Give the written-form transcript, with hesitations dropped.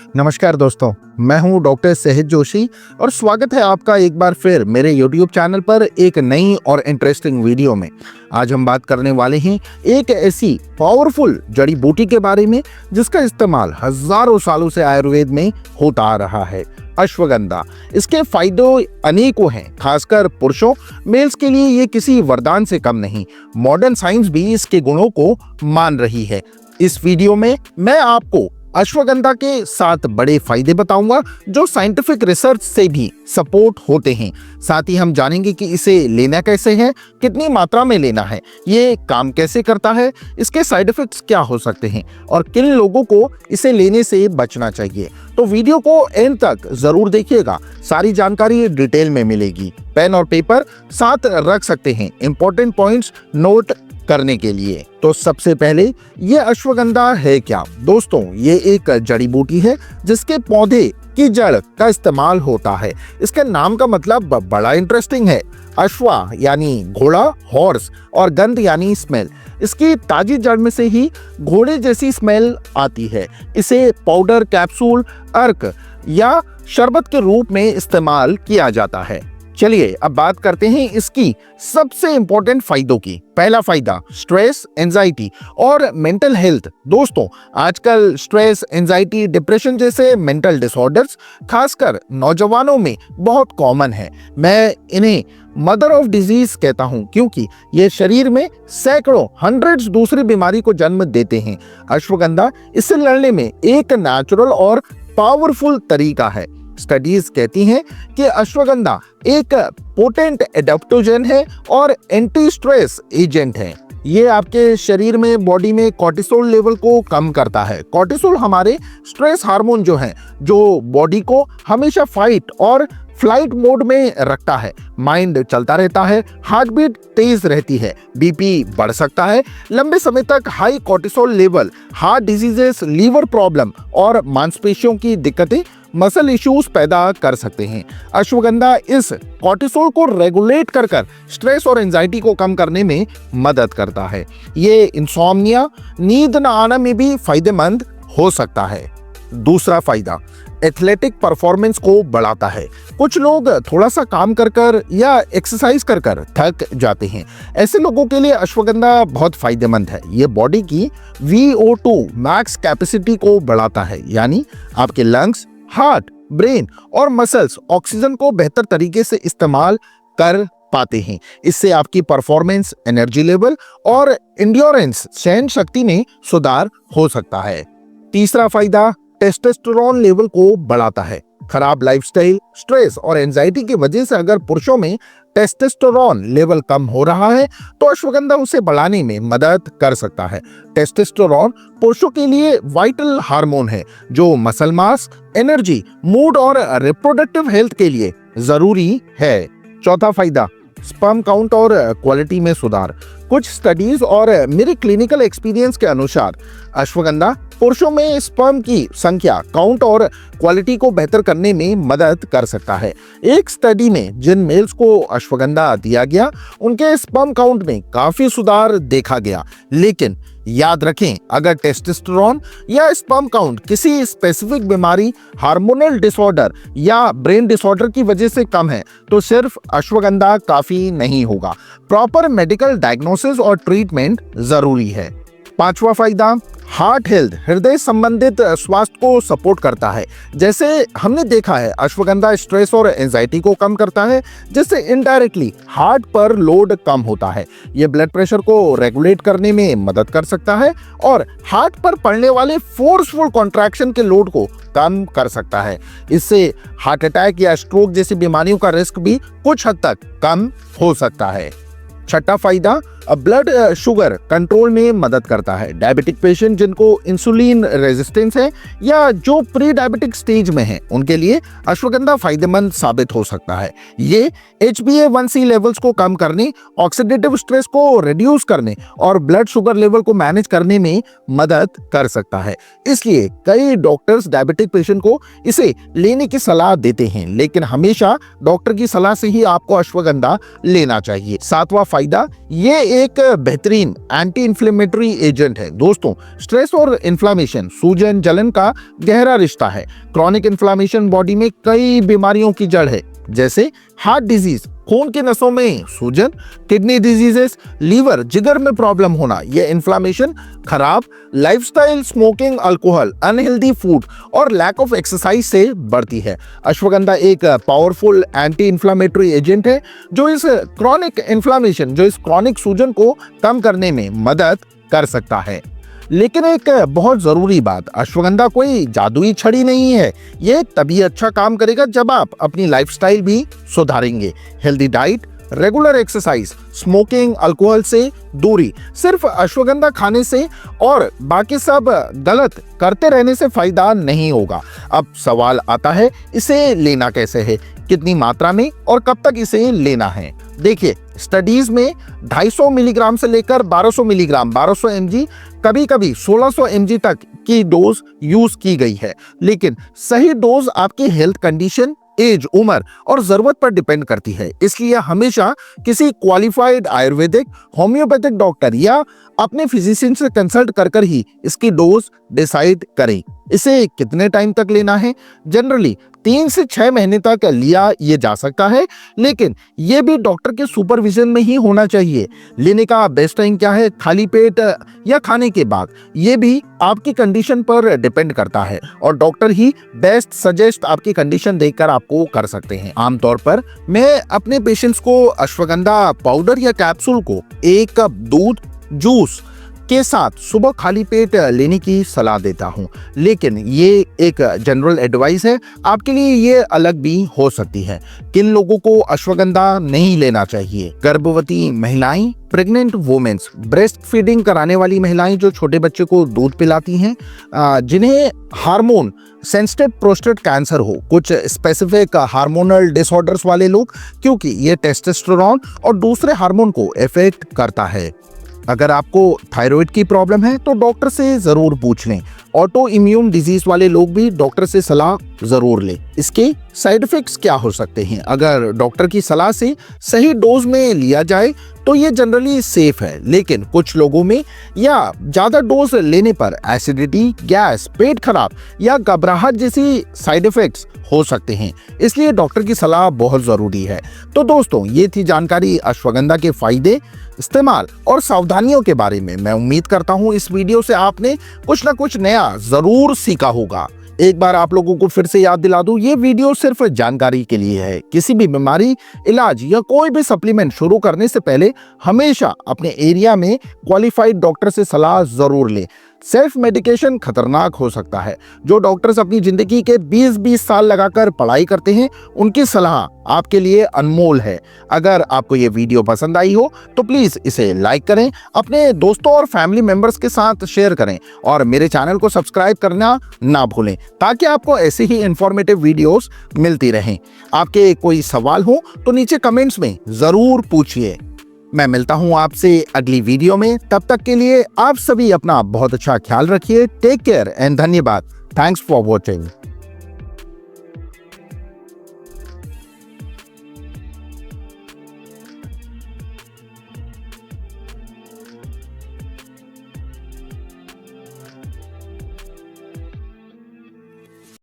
नमस्कार दोस्तों, मैं हूं डॉक्टर सहज जोशी और स्वागत है आपका एक बार फिर मेरे YouTube चैनल पर एक नई और इंटरेस्टिंग वीडियो में। आज हम बात करने वाले हैं एक ऐसी पावरफुल जड़ी बूटी के बारे में जिसका इस्तेमाल हजारों सालों से आयुर्वेद में होता आ रहा है, अश्वगंधा। इसके फायदे अनेकों हैं, खासकर पुरुषों मेल्स के लिए ये किसी वरदान से कम नहीं। मॉडर्न साइंस भी इसके गुणों को मान रही है। इस वीडियो में मैं आपको अश्वगंधा के 7 बड़े फायदे बताऊंगा जो साइंटिफिक रिसर्च से भी सपोर्ट होते हैं। साथ ही हम जानेंगे कि इसे लेना कैसे है, कितनी मात्रा में लेना है, ये काम कैसे करता है, इसके साइड इफेक्ट्स क्या हो सकते हैं और किन लोगों को इसे लेने से बचना चाहिए। तो वीडियो को एंड तक जरूर देखिएगा, सारी जानकारी डिटेल में मिलेगी। पेन और पेपर साथ रख सकते हैं इंपॉर्टेंट पॉइंट्स नोट करने के लिए। तो सबसे पहले ये अश्वगंधा है क्या? दोस्तों, ये एक जड़ी बूटी है जिसके पौधे की जड़ का इस्तेमाल होता है। इसके नाम का मतलब बड़ा इंटरेस्टिंग है। अश्वा यानी घोड़ा, हॉर्स, और गंध यानी स्मेल। इसकी ताजी जड़ में से ही घोड़े जैसी स्मेल आती है। इसे पाउडर, कैप्सूल, अर्क या शरबत के रूप में इस्तेमाल किया जाता है। चलिए अब बात करते हैं इसकी सबसे इंपॉर्टेंट फायदों की। पहला फायदा, स्ट्रेस, एंजाइटी और मेंटल हेल्थ। दोस्तों, आजकल स्ट्रेस, एंजाइटी, डिप्रेशन जैसे मेंटल डिसऑर्डर्स खासकर नौजवानों में बहुत कॉमन है। मैं इन्हें मदर ऑफ डिजीज कहता हूं क्योंकि ये शरीर में सैकड़ों, हंड्रेड्स दूसरी बीमारी को जन्म देते हैं। अश्वगंधा इससे लड़ने में एक नेचुरल और पावरफुल तरीका है। स्टडीज कहती हैं कि अश्वगंधा एक पोटेंट एडाप्टोजन है और एंटी स्ट्रेस एजेंट है। ये आपके शरीर में, बॉडी में कॉर्टिसोल लेवल को कम करता है। कॉर्टिसोल हमारे स्ट्रेस हार्मोन जो बॉडी को हमेशा फाइट और फ्लाइट मोड में रखता है। माइंड चलता रहता है, हार्ट बीट तेज रहती है, बीपी बढ़ सकता है। लंबे समय तक high cortisol level heart diseases, liver problem और मांसपेशियों की दिक्कतें, मसल इश्यूज पैदा कर सकते हैं। अश्वगंधा इस कॉर्टिसोल को रेगुलेट कर स्ट्रेस और एंजाइटी को कम करने में मदद करता है। ये इंसोम्निया, नींद न आना में भी फायदेमंद हो सकता है। दूसरा फायदा, एथलेटिक परफॉर्मेंस को बढ़ाता है। कुछ लोग थोड़ा सा काम कर या एक्सरसाइज कर थक जाते हैं। ऐसे लोगों के लिए अश्वगंधा बहुत फायदेमंद है। ये बॉडी की VO2 मैक्स कैपेसिटी को बढ़ाता है, यानी आपके लंग्स, हार्ट, ब्रेन और मसल्स ऑक्सीजन को बेहतर तरीके से इस्तेमाल कर पाते हैं। इससे आपकी परफॉर्मेंस, एनर्जी लेवल और एंड्योरेंस, सहन शक्ति में सुधार हो सकता है। तीसरा फायदा, टेस्टोस्टेरोन लेवल को बढ़ाता है। खराब लाइफस्टाइल, स्ट्रेस और एंजाइटी की वजह से अगर पुरुषों में टेस्टोस्टेरोन लेवल कम हो रहा है तो अश्वगंधा उसे बढ़ाने में मदद कर सकता है। टेस्टोस्टेरोन पुरुषों के लिए वाइटल हार्मोन है जो मसल मास, एनर्जी, मूड और रिप्रोडक्टिव हेल्थ के लिए जरूरी है। चौथा फायदा, स्पर्म काउंट और क्वालिटी में सुधार। कुछ स्टडीज और मेरे क्लिनिकल एक्सपीरियंस के अनुसार अश्वगंधा पुरुषों में स्पर्म की संख्या, काउंट और क्वालिटी को बेहतर करने में मदद कर सकता है। एक स्टडी में जिन मेल्स को अश्वगंधा दिया गया उनके स्पर्म काउंट में काफी सुधार देखा गया। लेकिन याद रखें, अगर टेस्टोस्टेरोन या स्पर्म काउंट किसी स्पेसिफिक बीमारी, हार्मोनल डिसऑर्डर या ब्रेन डिसऑर्डर की वजह से कम है तो सिर्फ अश्वगंधा काफी नहीं होगा। प्रॉपर मेडिकल डायग्नोसिस और ट्रीटमेंट जरूरी है। पांचवा फायदा, हार्ट हेल्थ, हृदय संबंधित स्वास्थ्य को सपोर्ट करता है। जैसे हमने देखा है, अश्वगंधा स्ट्रेस और एंजाइटी को कम करता है, जिससे इनडायरेक्टली हार्ट पर लोड कम होता है। यह ब्लड प्रेशर को रेगुलेट करने में मदद कर सकता है और हार्ट पर पड़ने वाले फोर्सफुल कॉन्ट्रैक्शन के लोड को कम कर सकता है। इससे हार्ट अटैक या स्ट्रोक जैसी बीमारियों का रिस्क भी कुछ हद तक कम हो सकता है। छठा फायदा, ब्लड शुगर कंट्रोल में मदद करता है। डायबिटिक पेशेंट जिनको इंसुलिन रेजिस्टेंस है या जो प्री डायबिटिक स्टेज में है उनके लिए अश्वगंधा फायदेमंद साबित हो सकता है। ये HbA1c लेवल्स को कम करने, ऑक्सीडेटिव स्ट्रेस को रिड्यूस करने और ब्लड शुगर लेवल को मैनेज करने में मदद कर सकता है। इसलिए कई डॉक्टर्स डायबिटिक पेशेंट को इसे लेने की सलाह देते हैं, लेकिन हमेशा डॉक्टर की सलाह से ही आपको अश्वगंधा लेना चाहिए। सातवां फायदा, ये एक बेहतरीन एंटी इन्फ्लेमेटरी एजेंट है। दोस्तों, स्ट्रेस और इन्फ्लामेशन, सूजन जलन का गहरा रिश्ता है। क्रॉनिक इन्फ्लामेशन बॉडी में कई बीमारियों की जड़ है, जैसे हार्ट डिजीज, खून की नसों में सूजन, किडनी डिजीजेस, लीवर जिगर में प्रॉब्लम होना। यह इन्फ्लामेशन खराब lifestyle, smoking, alcohol, unhealthy food और लैक ऑफ एक्सरसाइज से बढ़ती है। अश्वगंधा एक पावरफुल एंटी इन्फ्लामेटरी एजेंट है जो इस क्रॉनिक सूजन को कम करने में मदद कर सकता है। लेकिन एक बहुत जरूरी बात, अश्वगंधा कोई जादुई छड़ी नहीं है। ये तभी अच्छा काम करेगा जब आप अपनी लाइफस्टाइल भी सुधारेंगे। Healthy diet, regular exercise, smoking, alcohol से दूरी। सिर्फ अश्वगंधा खाने से और बाकी सब गलत करते रहने से फायदा नहीं होगा। अब सवाल आता है, इसे लेना कैसे है, कितनी मात्रा में और कब तक इसे लेना है। देखिए, स्टडीज में 250 मिलीग्राम से लेकर 1200 मिलीग्राम, 1200 mg, कभी कभी 1600 mg तक की डोज यूज की गई है। लेकिन सही डोज आपकी हेल्थ कंडीशन, एज, उम्र और जरूरत पर डिपेंड करती है। इसलिए हमेशा किसी क्वालिफाइड आयुर्वेदिक, होम्योपैथिक डॉक्टर या अपने फिजिशियन से कंसल्ट कर ही इसकी डोज डिसाइड करें। इसे कितने टाइम तक लेना है? जनरली 3 से 6 महीने तक लिया ये जा सकता है, लेकिन ये भी डॉक्टर के सुपरविजन में ही होना चाहिए। लेने का बेस्ट टाइम क्या है, खाली पेट या खाने के बाद, ये भी आपकी कंडीशन पर डिपेंड करता है और डॉक्टर ही बेस्ट सजेस्ट आपकी कंडीशन देखकर आपको कर सकते हैं। आमतौर पर मैं अपने पेशेंट्स को अश्वगंधा पाउडर या कैप्सूल को 1 कप दूध, जूस के साथ सुबह खाली पेट लेने की सलाह देता हूं। लेकिन ये एक जनरल एडवाइस है, आपके लिए ये अलग भी हो सकती है। किन लोगों को अश्वगंधा नहीं लेना चाहिए? गर्भवती महिलाएं, प्रेग्नेंट वुमेन्स, ब्रेस्ट फीडिंग कराने वाली महिलाएं जो छोटे बच्चे को दूध पिलाती हैं, जिन्हें हार्मोन सेंसिटिव प्रोस्टेट कैंसर हो, कुछ स्पेसिफिक हार्मोनल डिसऑर्डर्स वाले लोग, क्योंकि ये टेस्टोस्टेरोन और दूसरे हार्मोन को इफेक्ट करता है। अगर आपको थायराइड की प्रॉब्लम है तो डॉक्टर से जरूर पूछ लें। ऑटो इम्यून डिजीज वाले लोग भी डॉक्टर से सलाह जरूर लें। इसके साइड इफेक्ट्स क्या हो सकते हैं? अगर डॉक्टर की सलाह से सही डोज में लिया जाए तो ये जनरली सेफ है, लेकिन कुछ लोगों में या ज्यादा डोज लेने पर एसिडिटी, गैस, पेट खराब या घबराहट जैसी साइड इफेक्ट्स हो सकते हैं। इसलिए डॉक्टर की सलाह बहुत जरूरी है। तो दोस्तों, ये थी जानकारी अश्वगंधा के फायदे, इस्तेमाल और सावधानियों के बारे में। मैं उम्मीद करता हूं इस वीडियो से आपने कुछ ना कुछ नया जरूर सीखा होगा। एक बार आप लोगों को फिर से याद दिला दूं, ये वीडियो सिर्फ जानकारी के लिए है। किसी भी बीमारी, इलाज या कोई भी सप्लीमेंट शुरू करने से पहले हमेशा अपने एरिया में क्वालिफाइड डॉक्टर से सलाह जरूर लें। सेल्फ मेडिकेशन खतरनाक हो सकता है। जो डॉक्टर्स अपनी जिंदगी के 20-20 साल लगाकर पढ़ाई करते हैं, उनकी सलाह आपके लिए अनमोल है। अगर आपको ये वीडियो पसंद आई हो तो प्लीज इसे लाइक करें, अपने दोस्तों और फैमिली मेंबर्स के साथ शेयर करें और मेरे चैनल को सब्सक्राइब करना ना भूलें, ताकि आपको ऐसे ही इंफॉर्मेटिव वीडियोस मिलती रहें। आपके कोई सवाल हो तो नीचे कमेंट्स में जरूर पूछिए। मैं मिलता हूं आपसे अगली वीडियो में। तब तक के लिए आप सभी अपना बहुत अच्छा ख्याल रखिए। टेक केयर एंड धन्यवाद। Thanks for watching.